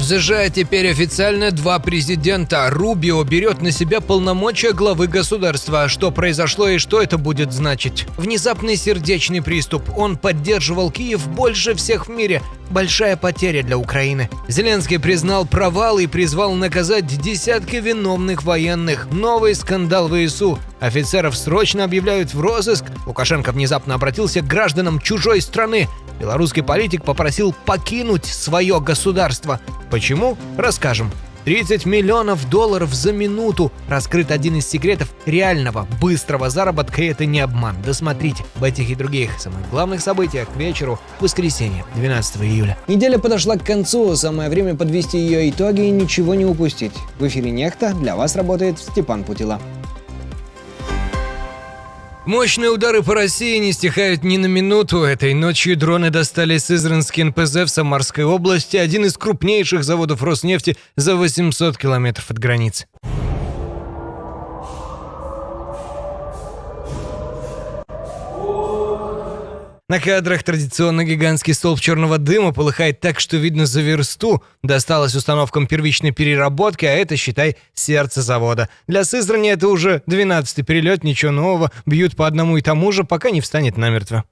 США теперь официально два президента. Рубио берет на себя полномочия главы государства. Что произошло и что это будет значить? Внезапный сердечный приступ. Он поддерживал Киев больше всех в мире. Большая потеря для Украины. Зеленский признал провал и призвал наказать десятки виновных военных. Новый скандал в ВСУ. Офицеров срочно объявляют в розыск. Лукашенко внезапно обратился к гражданам чужой страны. Белорусский политик попросил покинуть свое государство. Почему? Расскажем. $30 миллионов за минуту. Раскрыт один из секретов реального, быстрого заработка, и это не обман. Досмотрите об этих и других самых главных событиях к вечеру воскресенья, 12 июля. Неделя подошла к концу, самое время подвести ее итоги и ничего не упустить. В эфире «Нехта», для вас работает Степан Путила. Мощные удары по России не стихают ни на минуту. Этой ночью дроны достали Сызранский НПЗ в Самарской области, один из крупнейших заводов Роснефти за 800 километров от границы. На кадрах традиционно гигантский столб черного дыма полыхает так, что видно за версту. Досталось установкам первичной переработки, а это, считай, сердце завода. Для Сызрани это уже 12-й перелет, ничего нового. Бьют по одному и тому же, пока не встанет намертво.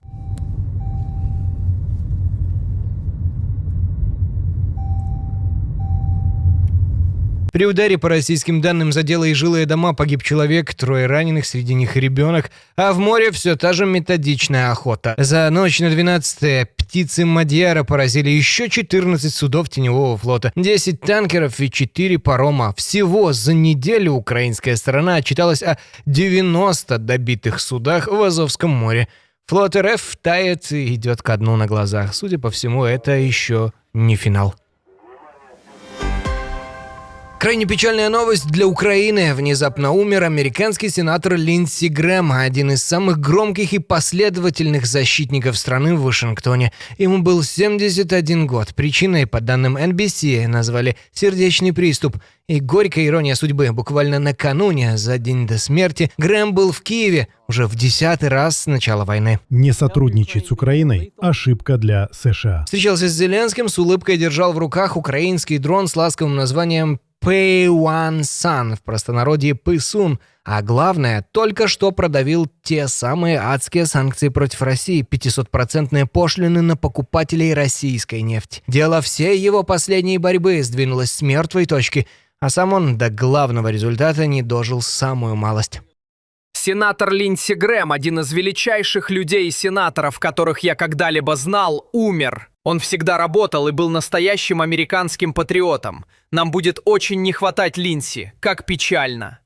При ударе, по российским данным, задело и жилые дома, погиб человек, 3 раненых, среди них и ребенок. А в море все та же методичная охота. За ночь на 12-е птицы Мадьяра поразили еще 14 судов теневого флота, 10 танкеров и 4 парома. Всего за неделю украинская сторона отчиталась о 90 добитых судах в Азовском море. Флот РФ тает и идет ко дну на глазах. Судя по всему, это еще не финал. Крайне печальная новость для Украины. Внезапно умер американский сенатор Линдси Грэм, один из самых громких и последовательных защитников страны в Вашингтоне. Ему был 71 год. Причиной, по данным NBC, назвали сердечный приступ. И горькая ирония судьбы. Буквально накануне, за день до смерти, Грэм был в Киеве уже в 10-й раз с начала войны. Не сотрудничать с Украиной – ошибка для США. Встречался с Зеленским, с улыбкой держал в руках украинский дрон с ласковым названием Пэйвансан, в простонародье Пысун. А главное, только что продавил те самые адские санкции против России, 500% пошлины на покупателей российской нефти. Дело всей его последней борьбы сдвинулось с мертвой точки, а сам он до главного результата не дожил самую малость. Сенатор Линдси Грэм, один из величайших людей и сенаторов, которых я когда-либо знал, умер. Он всегда работал и был настоящим американским патриотом. Нам будет очень не хватать Линдси. Как печально.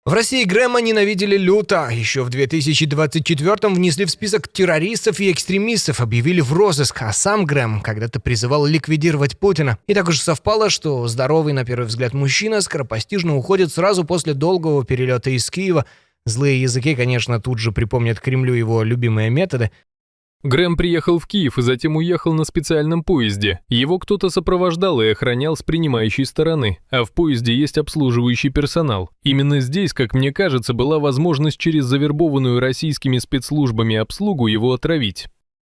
В России Грэма ненавидели люто. Еще в 2024-м внесли в список террористов и экстремистов, объявили в розыск. А сам Грэм когда-то призывал ликвидировать Путина. И так уж совпало, что здоровый на первый взгляд мужчина скоропостижно уходит сразу после долгого перелета из Киева. Злые языки, конечно, тут же припомнят Кремлю его любимые методы. Грэм приехал в Киев и затем уехал на специальном поезде. Его кто-то сопровождал и охранял с принимающей стороны, а в поезде есть обслуживающий персонал. Именно здесь, как мне кажется, была возможность через завербованную российскими спецслужбами обслугу его отравить.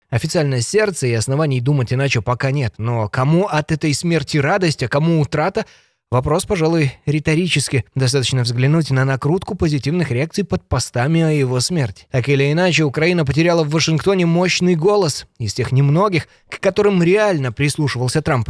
Официальное сердце и оснований думать иначе пока нет. Но кому от этой смерти радость, а кому утрата? Вопрос, пожалуй, риторический. Достаточно взглянуть на накрутку позитивных реакций под постами о его смерти. Так или иначе, Украина потеряла в Вашингтоне мощный голос из тех немногих, к которым реально прислушивался Трамп.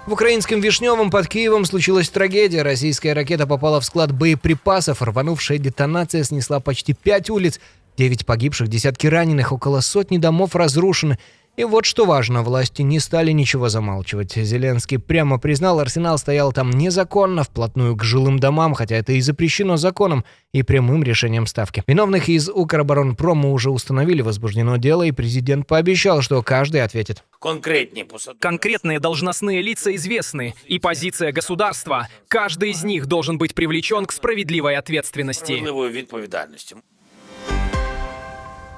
В украинском Вишневом под Киевом случилась трагедия. Российская ракета попала в склад боеприпасов. Рванувшая детонация снесла почти 5 улиц. 9 погибших, десятки раненых, около сотни домов разрушены. И вот что важно, власти не стали ничего замалчивать. Зеленский прямо признал, арсенал стоял там незаконно, вплотную к жилым домам, хотя это и запрещено законом и прямым решением Ставки. Виновных из Укроборонпрома уже установили, возбуждено дело, и президент пообещал, что каждый ответит. Конкретные должностные лица известны, и позиция государства. Каждый из них должен быть привлечен к справедливой ответственности.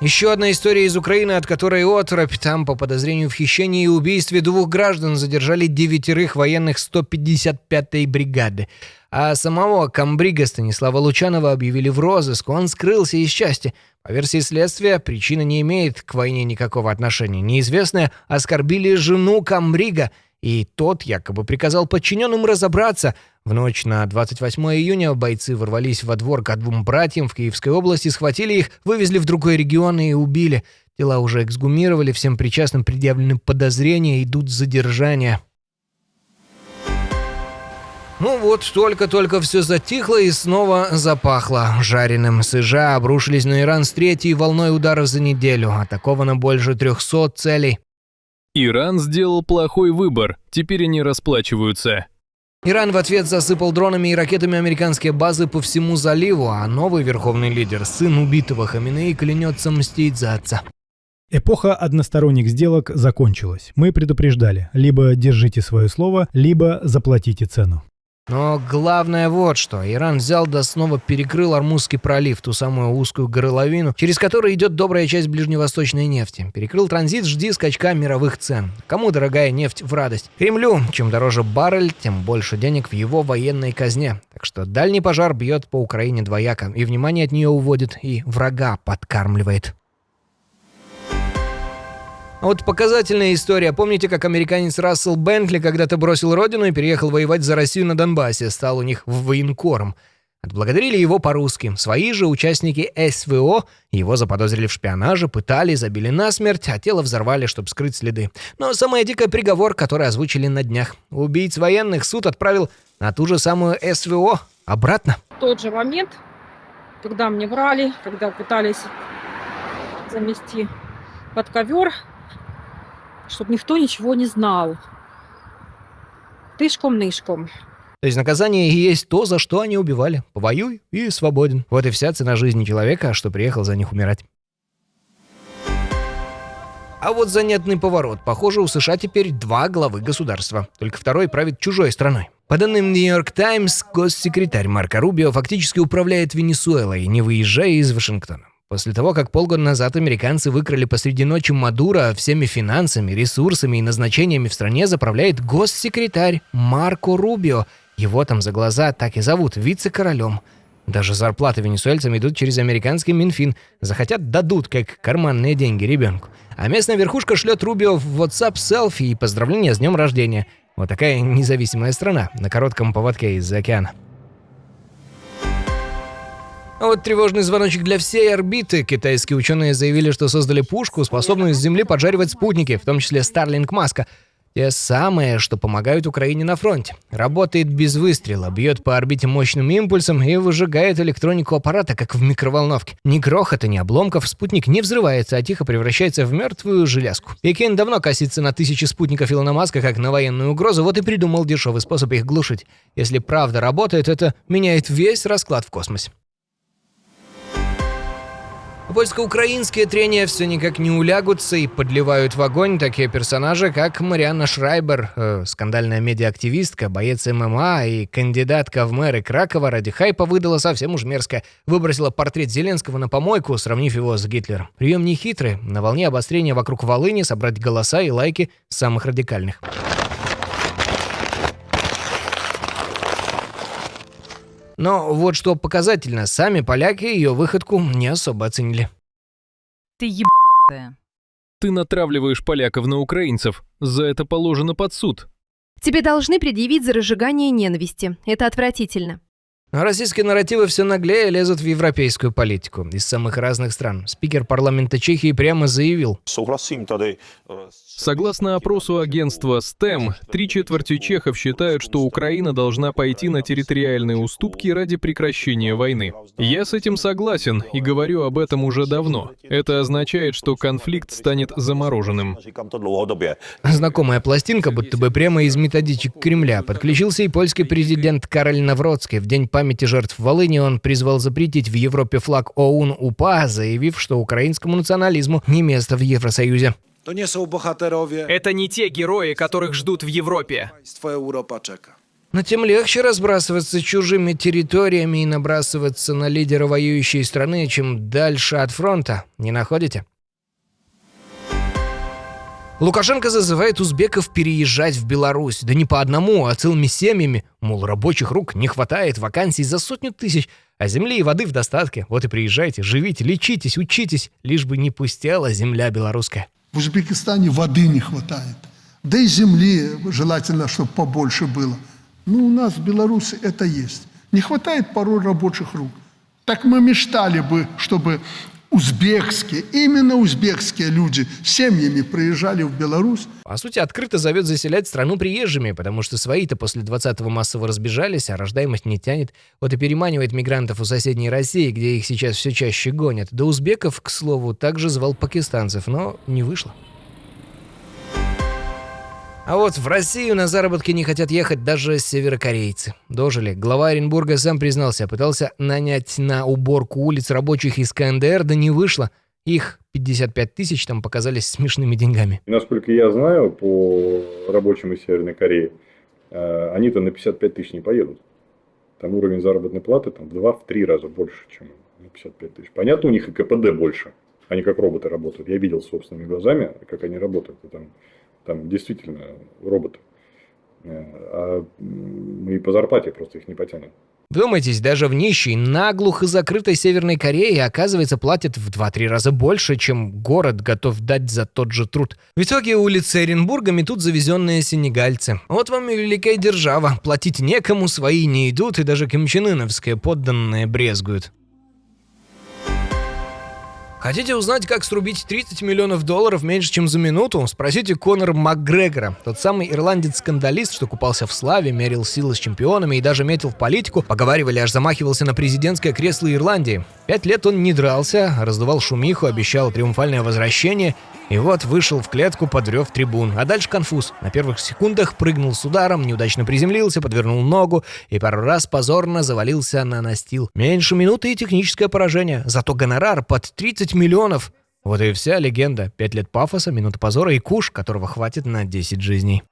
Еще одна история из Украины, от которой оторопь. Там по подозрению в хищении и убийстве 2 граждан задержали 9 военных 155-й бригады. А самого комбрига Станислава Лучанова объявили в розыск, он скрылся из части. По версии следствия, причина не имеет к войне никакого отношения. Неизвестные оскорбили жену комбрига, и тот якобы приказал подчиненным разобраться. В ночь на 28 июня бойцы ворвались во двор к двум братьям в Киевской области, схватили их, вывезли в другой регион и убили. Тела уже эксгумировали, всем причастным предъявлены подозрения, идут задержания. Ну вот, только-только все затихло и снова запахло жареным. США обрушились на Иран с третьей волной ударов за неделю. Атаковано больше 300 целей. Иран сделал плохой выбор, теперь они расплачиваются. Иран в ответ засыпал дронами и ракетами американские базы по всему заливу, а новый верховный лидер, сын убитого Хаминеи, клянется мстить за отца. Эпоха односторонних сделок закончилась. Мы предупреждали: либо держите свое слово, либо заплатите цену. Но главное вот что. Иран взял да снова перекрыл Ормузский пролив, ту самую узкую горловину, через которую идет добрая часть ближневосточной нефти. Перекрыл транзит, жди скачка мировых цен. Кому дорогая нефть в радость? Кремлю. Чем дороже баррель, тем больше денег в его военной казне. Так что дальний пожар бьет по Украине двояко, и внимание от нее уводит, и врага подкармливает. А вот показательная история. Помните, как американец Рассел Бентли когда-то бросил родину и переехал воевать за Россию на Донбассе, стал у них военкором. Отблагодарили его по-русски. Свои же участники СВО его заподозрили в шпионаже, пытали, забили насмерть, а тело взорвали, чтобы скрыть следы. Но самый дикий приговор, который озвучили на днях. Убийц военных суд отправил на ту же самую СВО обратно. В тот же момент, когда мне врали, когда пытались замести под ковер, чтобы никто ничего не знал. Тышком-нышком. То есть наказание и есть то, за что они убивали. Повоюй и свободен. Вот и вся цена жизни человека, что приехал за них умирать. А вот занятный поворот. Похоже, у США теперь два главы государства. Только второй правит чужой страной. По данным New York Times, госсекретарь Марко Рубио фактически управляет Венесуэлой, не выезжая из Вашингтона. После того, как полгода назад американцы выкрали посреди ночи Мадуро, всеми финансами, ресурсами и назначениями в стране заправляет госсекретарь Марко Рубио. Его там за глаза так и зовут вице-королем. Даже зарплаты венесуэльцам идут через американский Минфин. Захотят — дадут, как карманные деньги ребенку. А местная верхушка шлет Рубио в WhatsApp селфи и поздравления с днем рождения. Вот такая независимая страна на коротком поводке из-за океана. А вот тревожный звоночек для всей орбиты. Китайские ученые заявили, что создали пушку, способную с Земли поджаривать спутники, в том числе Starlink Маска. Те самые, что помогают Украине на фронте. Работает без выстрела, бьет по орбите мощным импульсом и выжигает электронику аппарата, как в микроволновке. Ни грохота, ни обломков, спутник не взрывается, а тихо превращается в мертвую железку. Пекин давно косится на тысячи спутников Илона Маска как на военную угрозу, вот и придумал дешевый способ их глушить. Если правда работает, это меняет весь расклад в космосе. Польско-украинские трения все никак не улягутся и подливают в огонь такие персонажи, как Марианна Шрайбер, скандальная медиа-активистка, боец ММА и кандидатка в мэры Кракова ради хайпа выдала совсем уж мерзко. Выбросила портрет Зеленского на помойку, сравнив его с Гитлером. Прием нехитрый, на волне обострения вокруг Волыни собрать голоса и лайки самых радикальных. Но вот что показательно, сами поляки ее выходку не особо оценили. Ты ебаная. Ты натравливаешь поляков на украинцев. За это положено под суд. Тебе должны предъявить за разжигание ненависти. Это отвратительно. Но российские нарративы все наглее лезут в европейскую политику из самых разных стран. Спикер парламента Чехии прямо заявил: Согласно опросу агентства STEM, 3/4 чехов считают, что Украина должна пойти на территориальные уступки ради прекращения войны. Я с этим согласен и говорю об этом уже давно. Это означает, что конфликт станет замороженным. Знакомая пластинка, будто бы прямо из методичек Кремля. Подключился и польский президент Кароль Навроцкий. В день памяти жертв Волыни он призвал запретить в Европе флаг ОУН-УПА, заявив, что украинскому национализму не место в Евросоюзе. Это не те герои, которых ждут в Европе. Но тем легче разбрасываться чужими территориями и набрасываться на лидера воюющей страны, чем дальше от фронта. Не находите? Лукашенко зазывает узбеков переезжать в Беларусь. Да не по одному, а целыми семьями. Мол, рабочих рук не хватает, вакансий за 100 000, а земли и воды в достатке. Вот и приезжайте, живите, лечитесь, учитесь, лишь бы не пустела земля белорусская. В Узбекистане воды не хватает. Да и земли желательно, чтобы побольше было. Ну, у нас в Беларуси это есть. Не хватает порой рабочих рук. Так мы мечтали бы, чтобы именно узбекские люди с семьями приезжали в Беларусь. По сути, открыто зовет заселять страну приезжими, потому что свои-то после 20-го массово разбежались, а рождаемость не тянет. Вот и переманивает мигрантов у соседней России, где их сейчас все чаще гонят. Да узбеков, к слову, также звал пакистанцев, но не вышло. А вот в Россию на заработки не хотят ехать даже северокорейцы. Дожили. Глава Оренбурга сам признался, пытался нанять на уборку улиц рабочих из КНДР, да не вышло. Их 55 000 там показались смешными деньгами. Насколько я знаю, по рабочим из Северной Кореи, они-то на 55 000 не поедут. Там уровень заработной платы там, в 2-3 раза больше, чем на 55 000. Понятно, у них и КПД больше. Они как роботы работают. Я видел собственными глазами, как они работают. Там действительно роботы. А мы и по зарплате просто их не потянем. Вдумайтесь, даже в нищей, наглухо закрытой Северной Корее, оказывается, платят в 2-3 раза больше, чем город готов дать за тот же труд. В итоге улицы Оренбурга метут завезенные сенегальцы. Вот вам и великая держава. Платить некому, свои не идут, и даже кимченыновские подданные брезгуют. Хотите узнать, как срубить $30 миллионов меньше, чем за минуту? Спросите Конора Макгрегора. Тот самый ирландец-скандалист, что купался в славе, мерил силы с чемпионами и даже метил в политику. Поговаривали, аж замахивался на президентское кресло Ирландии. 5 лет он не дрался, раздувал шумиху, обещал триумфальное возвращение. И вот вышел в клетку под рев трибун. А дальше конфуз. На первых секундах прыгнул с ударом, неудачно приземлился, подвернул ногу и пару раз позорно завалился на настил. Меньше минуты и техническое поражение. Зато гонорар под 30 миллионов. Вот и вся легенда. 5 лет пафоса, минута позора и куш, которого хватит на 10 жизней.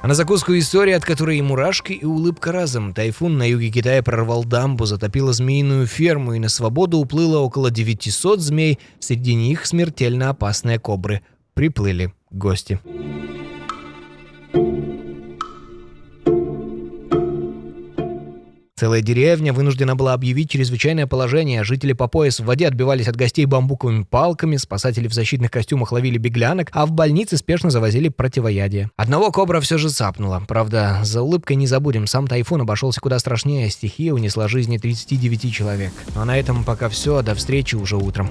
А на закуску история, от которой и мурашки, и улыбка разом. Тайфун на юге Китая прорвал дамбу, затопило змеиную ферму, и на свободу уплыло около 900 змей, среди них смертельно опасные кобры. Приплыли гости. Целая деревня вынуждена была объявить чрезвычайное положение. Жители по пояс в воде отбивались от гостей бамбуковыми палками, спасатели в защитных костюмах ловили беглянок, а в больнице спешно завозили противоядие. Одного кобра все же цапнуло. Правда, за улыбкой не забудем, сам тайфун обошелся куда страшнее. Стихия унесла жизни 39 человек. А на этом пока все. До встречи уже утром.